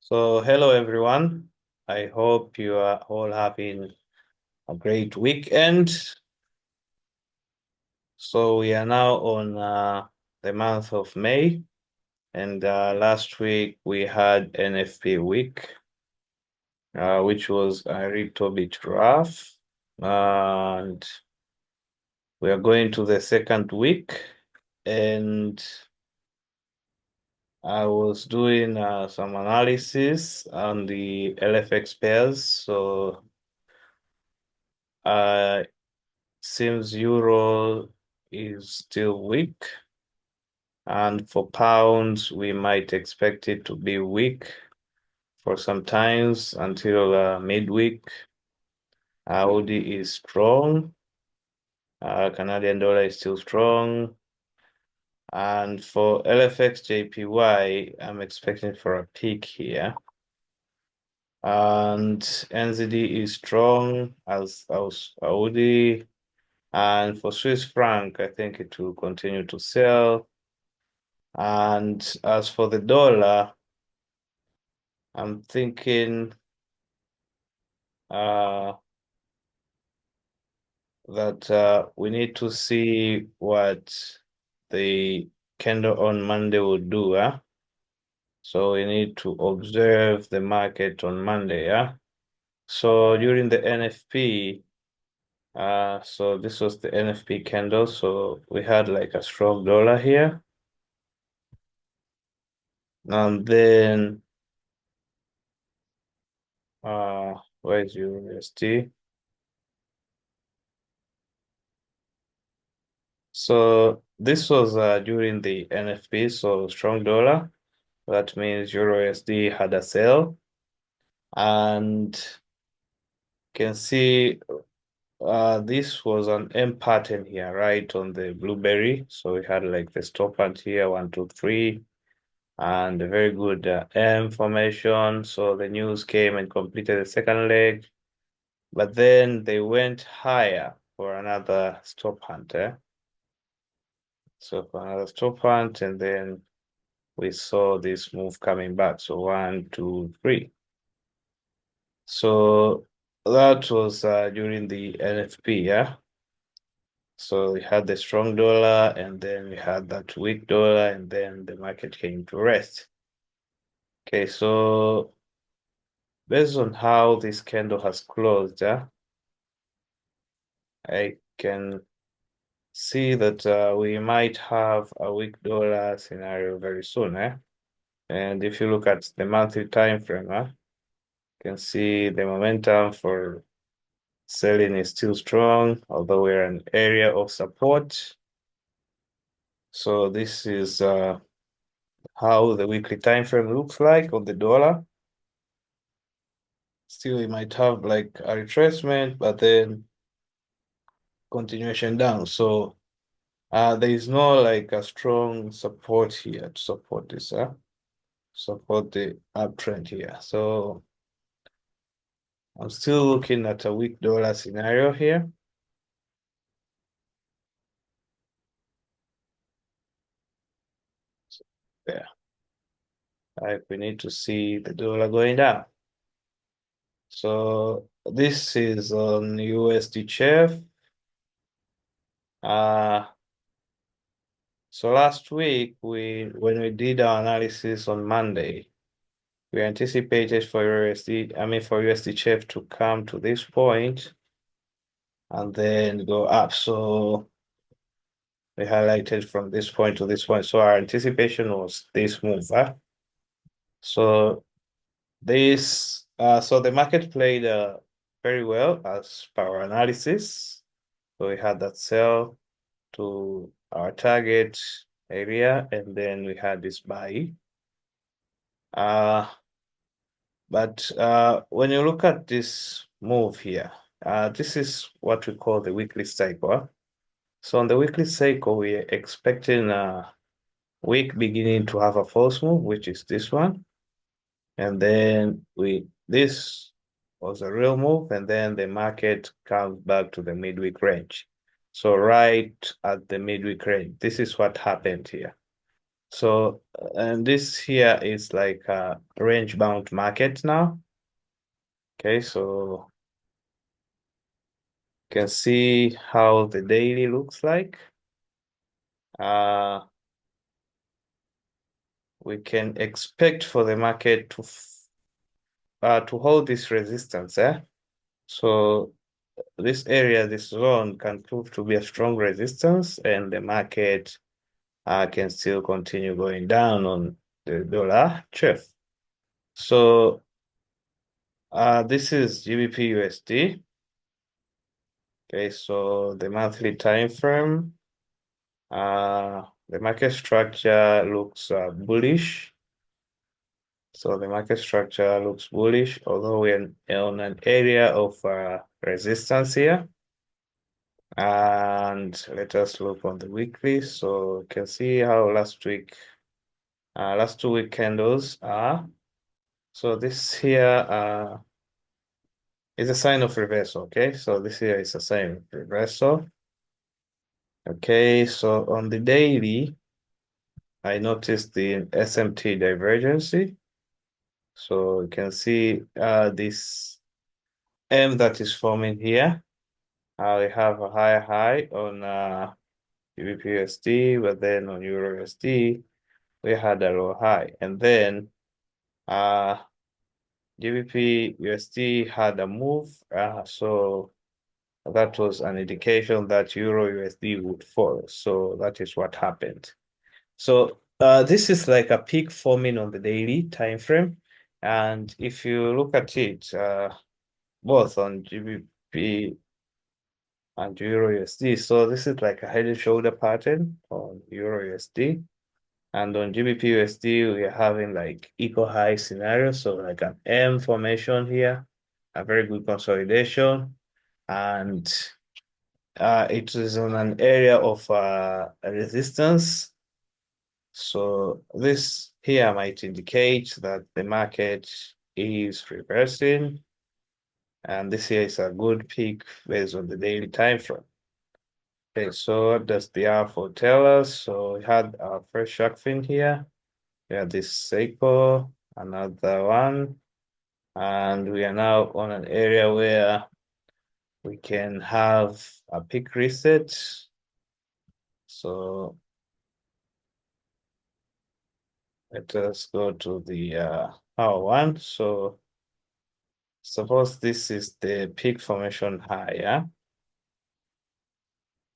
So, hello everyone. I hope you are all having a great weekend. So, we are now on the month of May, and last week we had NFP week, which was a little bit rough. And we are going to the second week, and I was doing some analysis on the LFX pairs. So, uh, seems euro is still weak, and for pounds, we might expect it to be weak for some times until midweek. Audi is strong. Canadian dollar is still strong. And for LFX JPY, I'm expecting for a peak here. And NZD is strong as Audi. And for Swiss franc, I think it will continue to sell. And as for the dollar, I'm thinking uh, that we need to see what the candle on Monday will do. So we need to observe the market on Monday. So during the NFP, so this was the NFP candle. So we had like a strong dollar here. And then, where's USD? So this was during the NFP, so strong dollar. That means Euro USD had a sell, and can see this was an M pattern here, right on the blueberry. So we had like the stop hunt here, 1, 2, 3, and a very good M formation. So the news came and completed the second leg, but then they went higher for another stop hunt. So for another stop hunt, and then we saw this move coming back. So 1, 2, 3. So that was during the NFP, yeah. So we had the strong dollar, and then we had that weak dollar, and then the market came to rest. Okay, so based on how this candle has closed, I can see that we might have a weak dollar scenario very soon, And if you look at the monthly time frame, you can see the momentum for selling is still strong, although we're in an area of support. So this is how the weekly time frame looks like on the dollar. Still, we might have like a retracement, but then continuation down. So there is no like a strong support here to support this, support the uptrend here. So I'm still looking at a weak dollar scenario here. Yeah, we need to see the dollar going down. So this is on USD chef. So last week when we did our analysis on Monday, we anticipated for for USD chef to come to this point and then go up. So we highlighted from this point to this point. So our anticipation was this move. So so the market played very well as per our analysis. So we had that sell to our target area, and then we had this buy. But when you look at this move here, this is what we call the weekly cycle. So on the weekly cycle, we're expecting a week beginning to have a false move, which is this one. And then this was a real move, and then the market comes back to the midweek range. So right at the midweek range, this is what happened here. So, and this here is like a range bound market now. Okay, so you can see how the daily looks like. Uh, we can expect for the market to hold this resistance, eh? So this area, this zone can prove to be a strong resistance, and the market can still continue going down on the dollar chart. So this is GBP USD. Okay, so the monthly time frame, the market structure looks bullish. So the market structure looks bullish, although we're on an area of resistance here. And let us look on the weekly. So you can see how last 2 week candles are. So this here is a sign of reversal. Okay, so this here is a sign of reversal. Okay, so on the daily, I noticed the SMT divergency. So you can see this M that is forming here. We have a higher high on GBP but then on Euro USD, we had a low high. And then uh, GBP USD had a move. So that was an indication that Euro USD would fall. So that is what happened. So this is like a peak forming on the daily time frame. And if you look at it, both on GBP and Euro USD, so this is like a head and shoulder pattern on Euro USD. And on GBP USD, we are having like equal high scenario. So like an M formation here, a very good consolidation. And it is on an area of resistance. So this here might indicate that the market is reversing, and this here is a good peak based on the daily time frame. Okay, so what does the R4 tell us? So we had our first shark fin here. We had this cycle, another one, and we are now on an area where we can have a peak reset. So let us go to the R1. So suppose this is the peak formation high, yeah?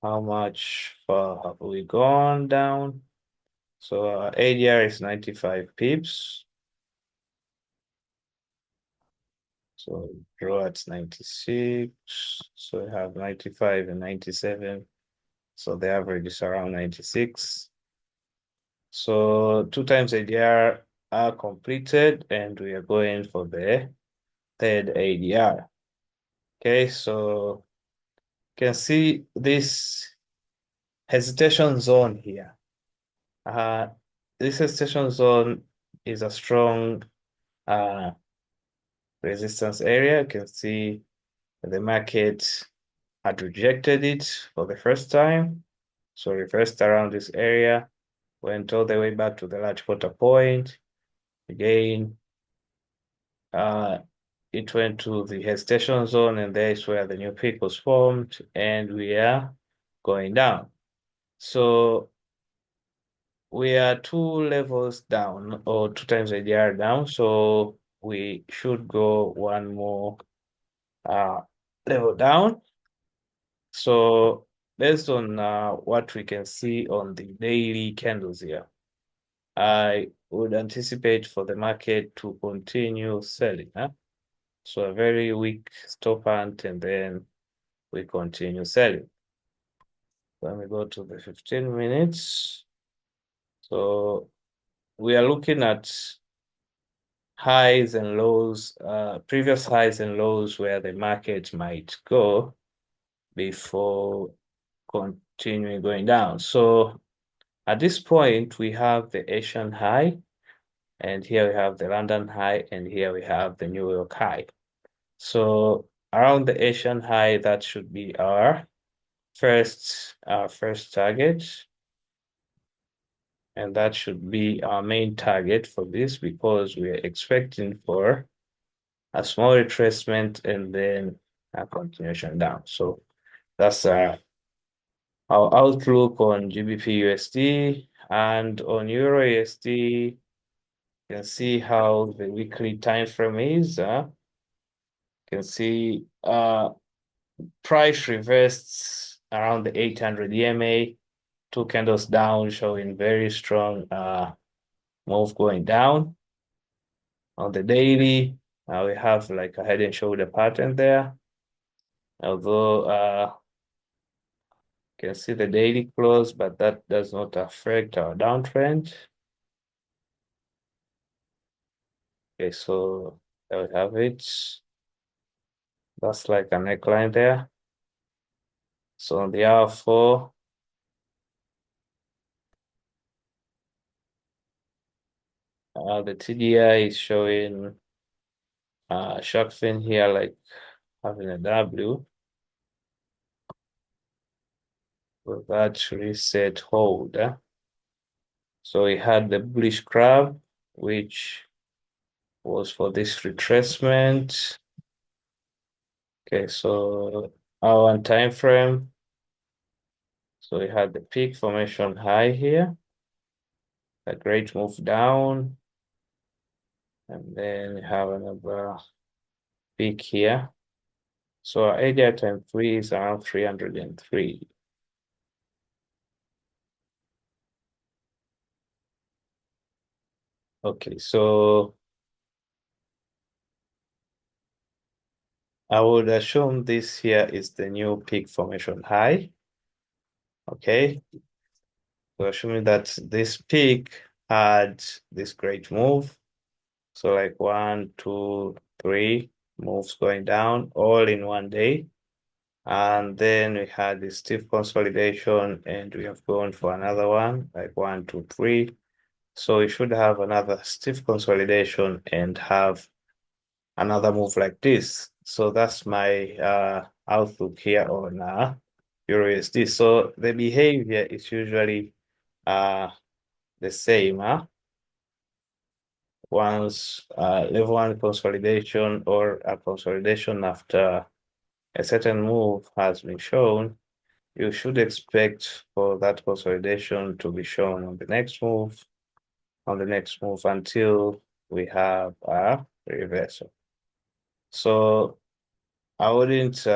How much far have we gone down? So ADR is 95 pips. So draw at 96. So we have 95 and 97. So the average is around 96. So 2 times ADR are completed, and we are going for the third ADR. Okay, so you can see this hesitation zone here. Uh, this hesitation zone is a strong uh, resistance area. You can see the market had rejected it for the first time. So reversed around this area, went all the way back to the large quarter point. Again, uh, it went to the hesitation zone, and there is where the new peak was formed, and we are going down. So we are 2 levels down, or 2 times ADR down. So we should go one more uh, level down. So based on what we can see on the daily candles here, I would anticipate for the market to continue selling. Huh? So a very weak stop hunt, and then we continue selling. Let me go to the 15 minutes. So we are looking at highs and lows, previous highs and lows where the market might go before continuing going down. So at this point, we have the Asian high, and here we have the London high, and here we have the New York high. So around the Asian high, that should be our first target. And that should be our main target for this because we are expecting for a small retracement and then a continuation down. So that's our outlook on GBP USD and on Euro USD. You can see how the weekly time frame is. You can see price reversed around the 800 EMA, two candles down, showing very strong move going down. On the daily, we have like a head and shoulder pattern there. Although you can see the daily close, but that does not affect our downtrend. Okay, so there we have it. That's like a neckline there. So on the hour 4, the TDI is showing shark fin here, like having a W. With that reset hold. So we had the bullish crab, which was for this retracement. Okay, so our time frame. So we had the peak formation high here, a great move down, and then we have another peak here. So our area time free is around 303. Okay, so I would assume this here is the new peak formation high. Okay, so assuming that this peak had this great move. So like 1, 2, 3 moves going down all in one day. And then we had the stiff consolidation and we have gone for another one, like 1, 2, 3. So we should have another stiff consolidation and have another move like this. So that's my outlook here on Euro USD. So the behavior is usually uh, the same. Once level one consolidation or a consolidation after a certain move has been shown, you should expect for that consolidation to be shown on the next move, until we have a reversal. So I wouldn't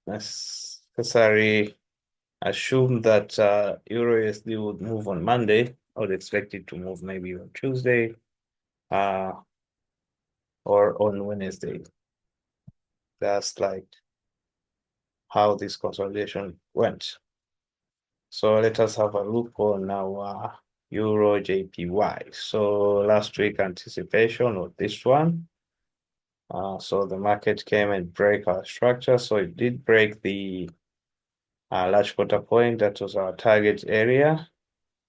necessarily assume that Euro USD would move on Monday. I would expect it to move maybe on Tuesday uh, or on Wednesday. That's like how this consolidation went. So let us have a look on our Euro JPY. So last week anticipation of this one. So the market came and break our structure. So it did break the large quarter point. That was our target area.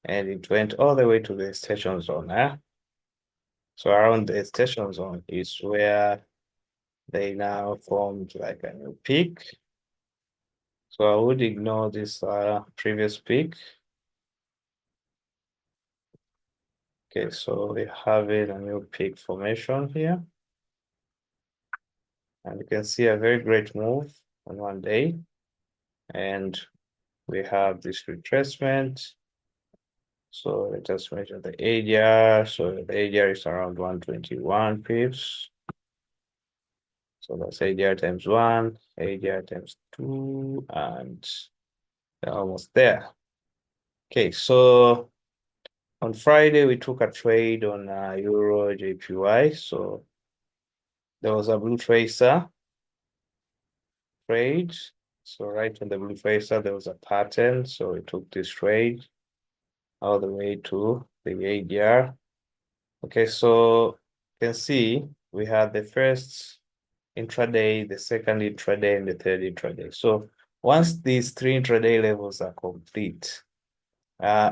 And it went all the way to the station zone. So around the station zone is where they now formed like a new peak. So I would ignore this previous peak. Okay, so we have a new peak formation here. And you can see a very great move on one day. And we have this retracement. So let us measure the ADR. So the ADR is around 121 pips. So that's ADR times 1, ADR times 2, and they're almost there. Okay, so on Friday, we took a trade on Euro JPY. So there was a blue tracer trade. So right on the blue tracer, there was a pattern. So we took this trade all the way to the ADR. Okay, so you can see we had the first intraday, the second intraday, and the third intraday. So once these three intraday levels are complete,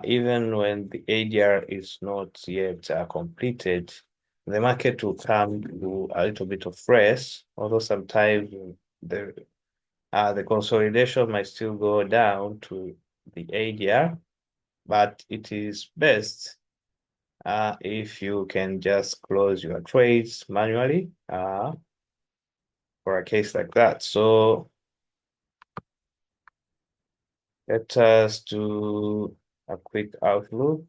even when the ADR is not yet completed, the market will come to a little bit of rest, although sometimes the consolidation might still go down to the ADR. but it is best if you can just close your trades manually for a case like that. So let us do a quick outlook.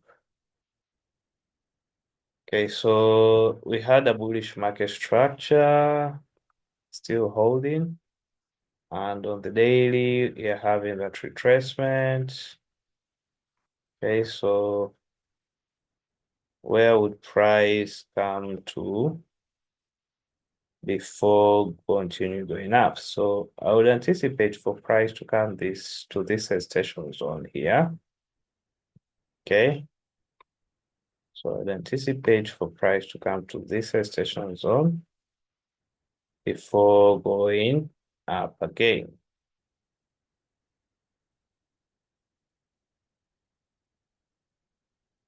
Okay, so we had a bullish market structure still holding, and on the daily, we are having that retracement. Okay, so where would price come to before continue going up? So I would anticipate for price to come to this extension zone here. Okay, so I'd anticipate for price to come to this extension zone before going up again.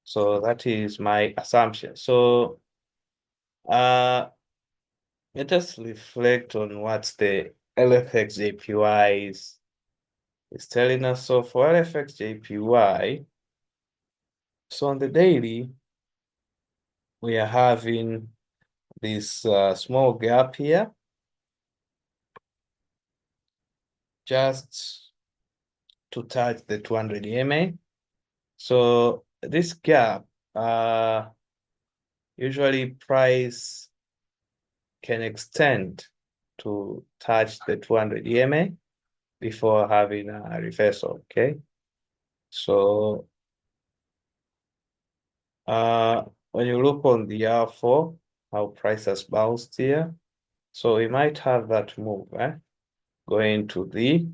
So that is my assumption. So uh let us reflect on what the LFX JPY is telling us. So for LFX JPY, so on the daily, we are having this small gap here, just to touch the 200 EMA. So this gap, usually price can extend to touch the 200 EMA before having a reversal, okay? So when you look on the R4, how price has bounced here, so we might have that move, going to the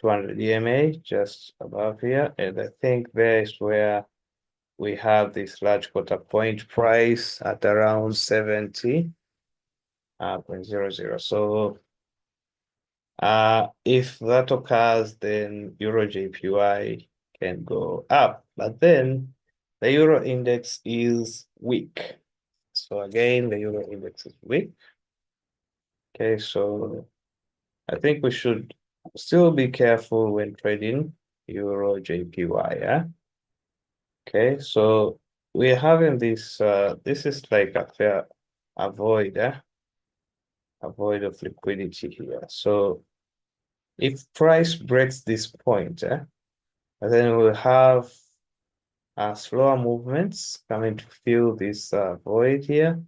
200 EMA just above here, and I think there is where we have this large quarter point price at around 70.00. So if that occurs, then Euro JPY can go up, but then the Euro index is weak. So again, the Euro index is weak. Okay, so I think we should still be careful when trading Euro JPY, yeah? Okay, so we're having this, this is like a fair avoid, avoid of liquidity here. So if price breaks this point, then we'll have slower movements coming to fill this void here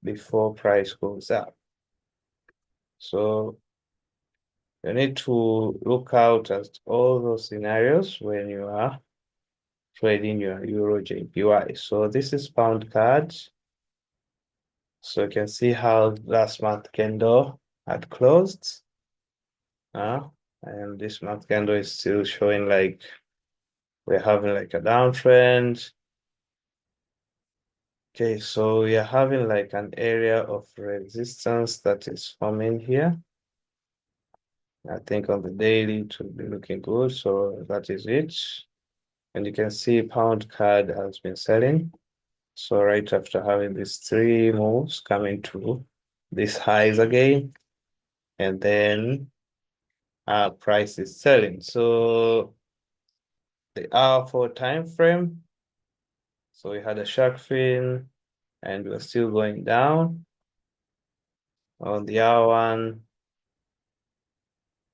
before price goes up. So you need to look out at all those scenarios when you are trading your Euro JPY. So this is pound card. So you can see how last month candle had closed. And this month candle is still showing like we're having like a downtrend. Okay, so we are having like an area of resistance that is forming here. I think on the daily it will be looking good. So that is it. And you can see pound card has been selling. So right after having these three moves coming to these highs again, and then price is selling. So the R4 time frame. So we had a shark fin and we're still going down. On the R1,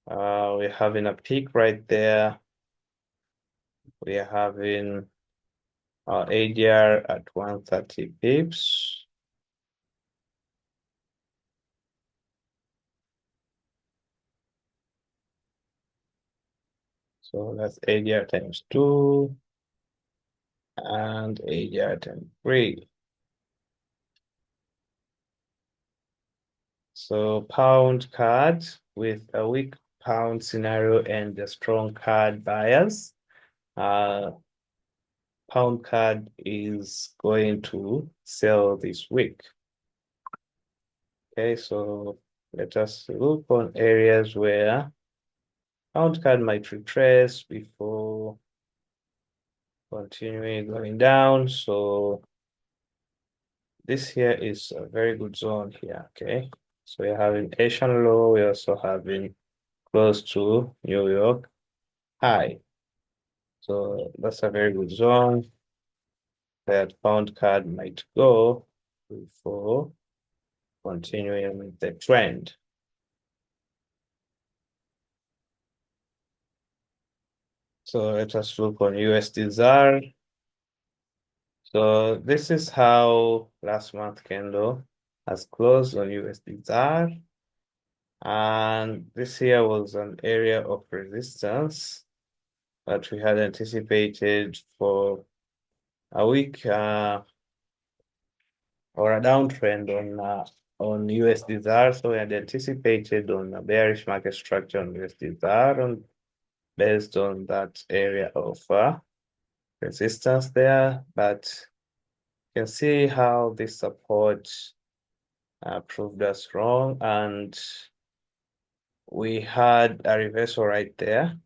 we're having a peak right there. We are having our ADR at 130 pips. So that's ADR times 2 and ADR times 3. So pound card with a weak pound scenario and the strong card buyers. Pound card is going to sell this week. Okay, so let us look on areas where pound card might retrace before continuing going down. So this here is a very good zone here, okay? So we're having Asian low, we're also having close to New York high. So that's a very good zone that pound card might go before continuing with the trend. So let us look on USD ZAR. So this is how last month candle has closed on USD ZAR. And this here was an area of resistance that we had anticipated for a week or a downtrend on USD ZAR. So we had anticipated on a bearish market structure on USD ZAR and based on that area of resistance there. But you can see how this support proved us wrong, and we had a reversal right there.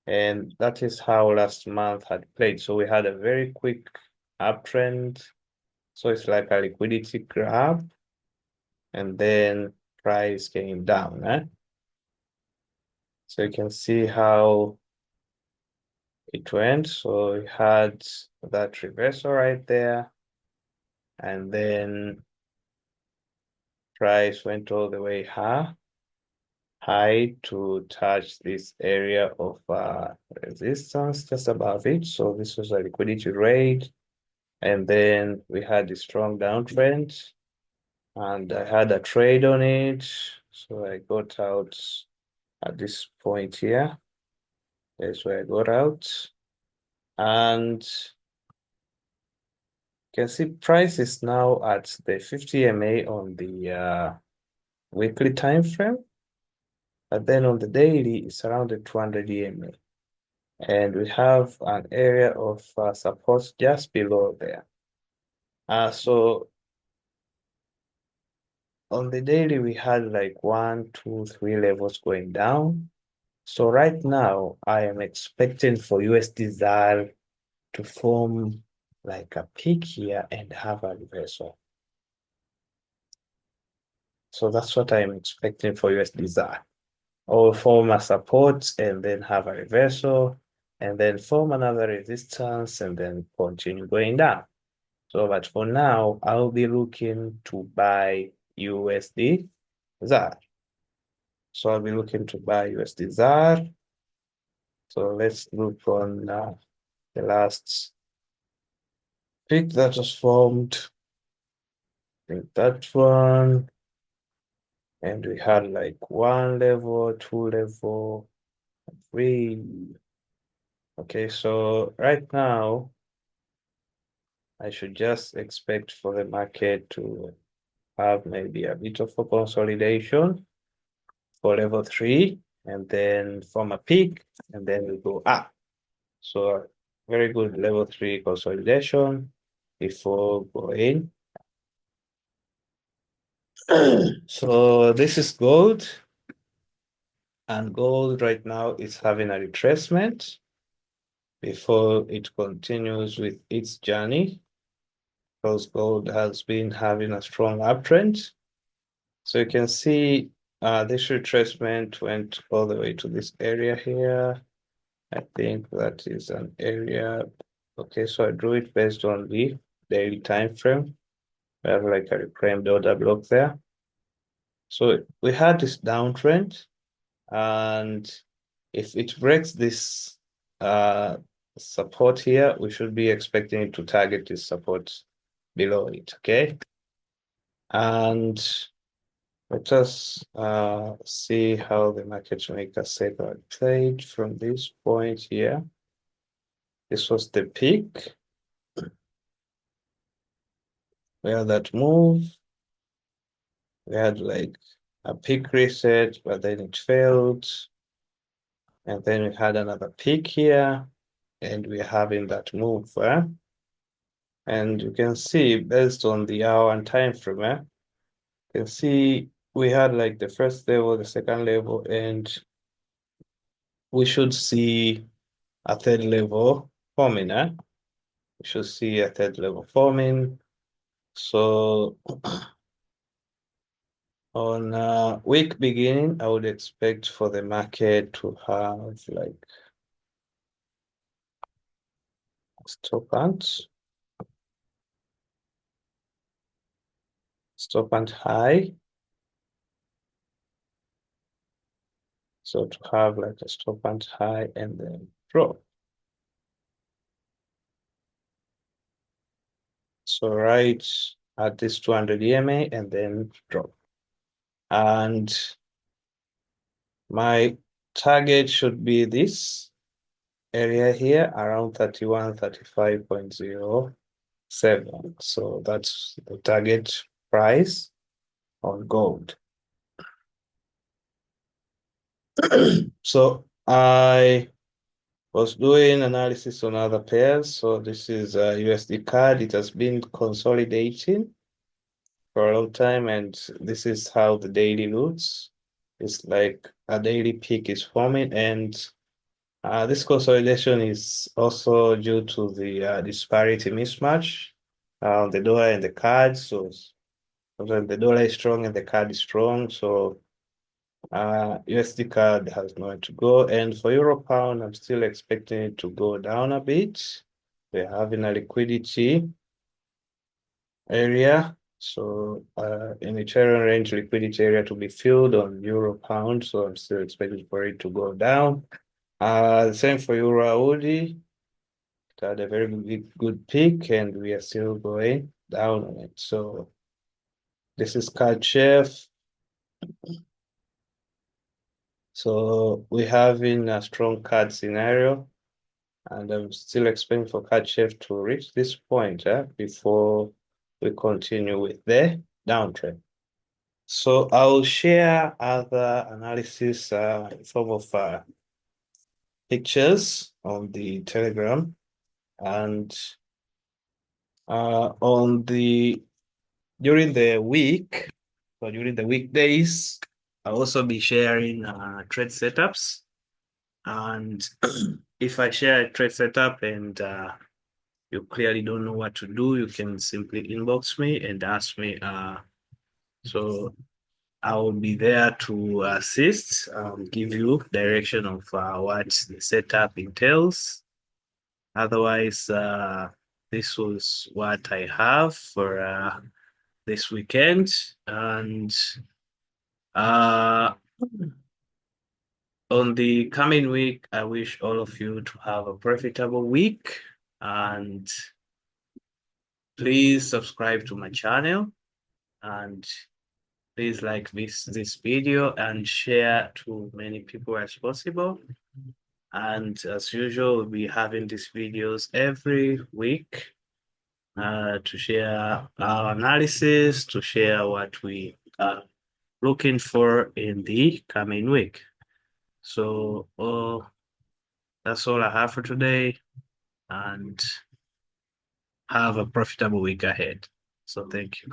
And that is how last month had played. So we had a very quick uptrend. So it's like a liquidity grab, and then price came down. So you can see how it went. So we had that reversal right there, and then price went all the way high to touch this area of resistance just above it. So this was a liquidity rate. And then we had a strong downtrend, and I had a trade on it. So I got out at this point here. That's where I got out. And you can see price is now at the 50 MA on the weekly time frame. But then on the daily, it's around the 200 EMA. And we have an area of support just below there. So on the daily, we had like 1, 2, 3 levels going down. So right now, I am expecting for USD ZAR to form like a peak here and have a reversal. So that's what I'm expecting for USD ZAR. Or form a support and then have a reversal, and then form another resistance and then continue going down. So, but for now, I'll be looking to buy USD ZAR. So I'll be looking to buy USD ZAR. So let's look on the last peak that was formed. I think that one. And we had like 1 level, 2 level, 3. Okay, so right now, I should just expect for the market to have maybe a bit of a consolidation for level 3 and then form a peak and then we go up. So very good level 3 consolidation before going. So this is gold, and gold right now is having a retracement before it continues with its journey, because gold has been having a strong uptrend. So you can see this retracement went all the way to this area here. I think that is an area. Okay, so I drew it based on the daily time frame. We have like a reclaimed order block there. So we had this downtrend, and if it breaks this support here, we should be expecting it to target this support below it, okay? And let us see how the market make a separate trade from this point here. This was the peak. We had that move. We had like a peak reset, but then it failed. And then we had another peak here, and we're having that move. And you can see based on the hour and time frame, you can see we had like the first level, the second level, and we should see a third level forming. We should see a third level forming. So on week beginning, I would expect for the market to have like stop and high. So to have like a stop and high and then drop. So right at this 200 EMA and then drop. And my target should be this area here around 3135.07. So that's the target price on gold. So I was doing analysis on other pairs. So this is a USD CAD. It has been consolidating for a long time, and this is how the daily looks. It's like a daily peak is forming, and this consolidation is also due to the disparity mismatch the dollar and the CAD. So sometimes the dollar is strong and the CAD is strong. So USD CAD has nowhere to go. And for Euro Pound, I'm still expecting it to go down a bit. We're having a liquidity area. So in the channel range, liquidity area to be filled on Euro Pound. So I'm still expecting for it to go down. The same for Euro Audi. It had a very good peak and we are still going down on it. So this is CAD Chef. So we're having a strong CAD scenario. And I'm still expecting for CAD Chef to reach this point before we continue with the downtrend. So I'll share other analysis in form of pictures on the Telegram and on the during the week or during the weekdays, I'll also be sharing trade setups. And if I share a trade setup and you clearly don't know what to do, you can simply inbox me and ask me. So I will be there to assist, give you direction of what the setup entails. Otherwise, this was what I have for this weekend. And uh, on the coming week, I wish all of you to have a profitable week. And please subscribe to my channel. And please like this video and share to many people as possible. And as usual, we'll be having these videos every week to share our analysis, to share what we are looking for in the coming week. So that's all I have for today, and have a profitable week ahead. So thank you.